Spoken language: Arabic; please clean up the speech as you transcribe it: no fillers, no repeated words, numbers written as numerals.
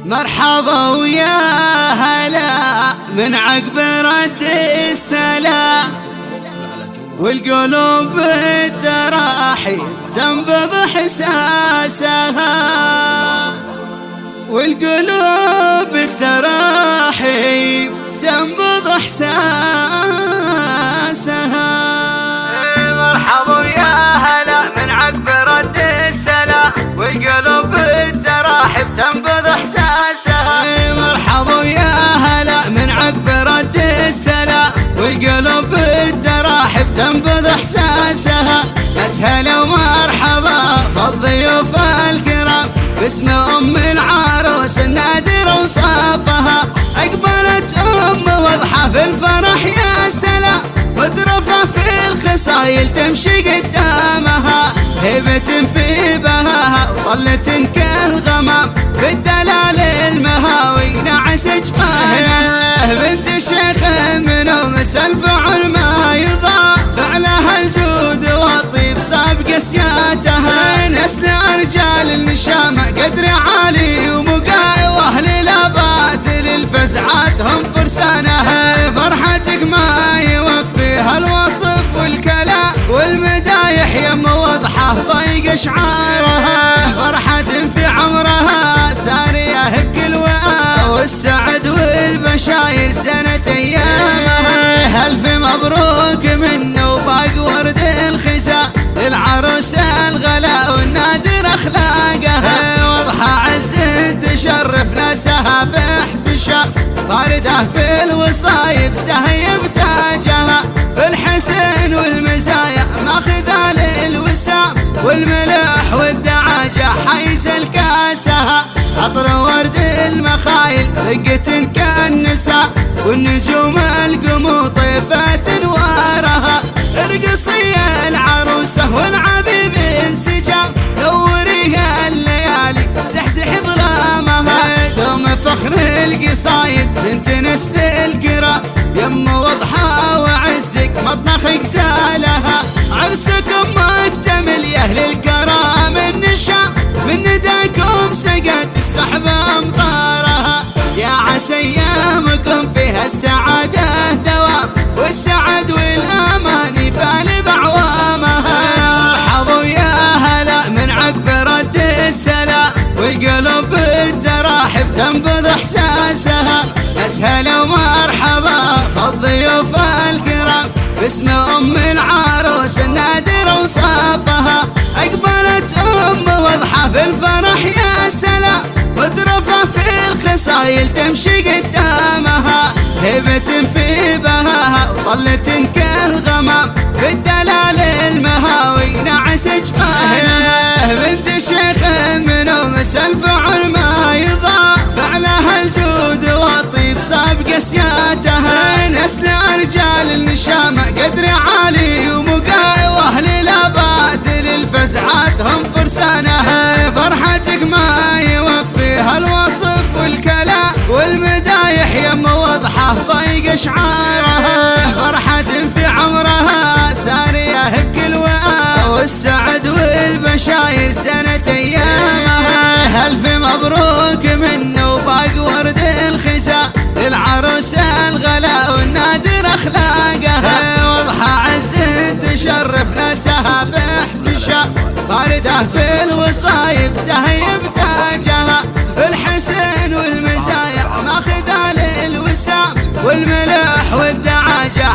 مرحبا ويا هلا من عقب رد السلام، والقلوب بالتراحي تنبض احساسها، والقلوب بالتراحي تنبض احساسها. مرحبا ويا هلا من عقب رد السلام، والقلوب بالتراحي تنبض احساسها. مرحبا ويا هلا من عقب رد السلام، والقلوب بالتراحي تنبض احساسها. بس هلا ومرحبا فالضيوف الكرام، باسم ام العروس النادر وصافها. اقبلت واضحة في الفرح يا سلام، وترفع في الخصايل تمشي قدامها. هبة في بهاها وظلت كالغمام، في الدلال المهاوي نعس جفاها. بنت الشيخ منهم الفعل ما يضاع، فعلها الجود والطيب صاب قسياتها. نسل رجال النشامة قدر عالي ومقاي، واهل الابات للفزعات هم فرسانها. فرحتك ما يوفيها الوصف والكلام، والمدايح يم واضحة فايق شعارها. فرحة في عمرها سارية بكل وقار، والسعد والبشاير سنة ايامها. الف مبروك منه وباق ورد الخزا، للعروس الغلا والنادر اخلاقها. واضحة عز تشرف ناسها في احتشام، فاردة في الوصايب سهيب تاجها. في الحسن والمزايا ماخذة للوسام، والملح والدعاجة حيز الكاسها. عطر ورد المخايل رقة كالنساء، والنجوم القمو طيفات انوارها. ارقصي العروسة والعبيب انسجام، نوريها الليالي زحزح ظلامها. دوم فخر القصايد بنت نسل الكرام، يم وضحى وعزك مطنخك زالها. عرسكم مكتمل يا اهل الكرام النشام، من نداكم سقت السحب امطارها. يا عسى ايامكم فيها السعاده دوام، والسعد والامان يفال بعوامها. مرحبا ويا هلا من عقب رد السلام، والقلوب بالتراحب تنبض احساسها. بس هلا ومرحبا فالضيوف الكرام، باسم ام العروس النادر وصافها. اقبلت واضحة في الفرح يا سلام، وترفع في الخصايل تمشي قدامها. هبة في بهاها وظلت كالغمام، في الدلال المهاوي نعس جفاها. بنت الشيخ منهم الفعل ما يضاع، فعلها الجود والطيب صاب قسياتها. نسل رجال النشامة قدر عالي ومقاي، واهل الابات للفزعات هم فرسانها. فرحتك ما يوفيها الوصف والكلام، والمدايح يم واضحة فايق شعارها. فرحة في عمرها سارية بكل وقار، والسعد والبشاير سنة ايامها. الف مبروك منه وباق ورد الخزا، للعروس الغلا والنادر اخلاقها. واضحة عز تشرف ناسها في احتشام، فاردة في الوصايب سهيب تاجها. في الحسن والمزايا ماخذة للوسام، والملح والدعاجة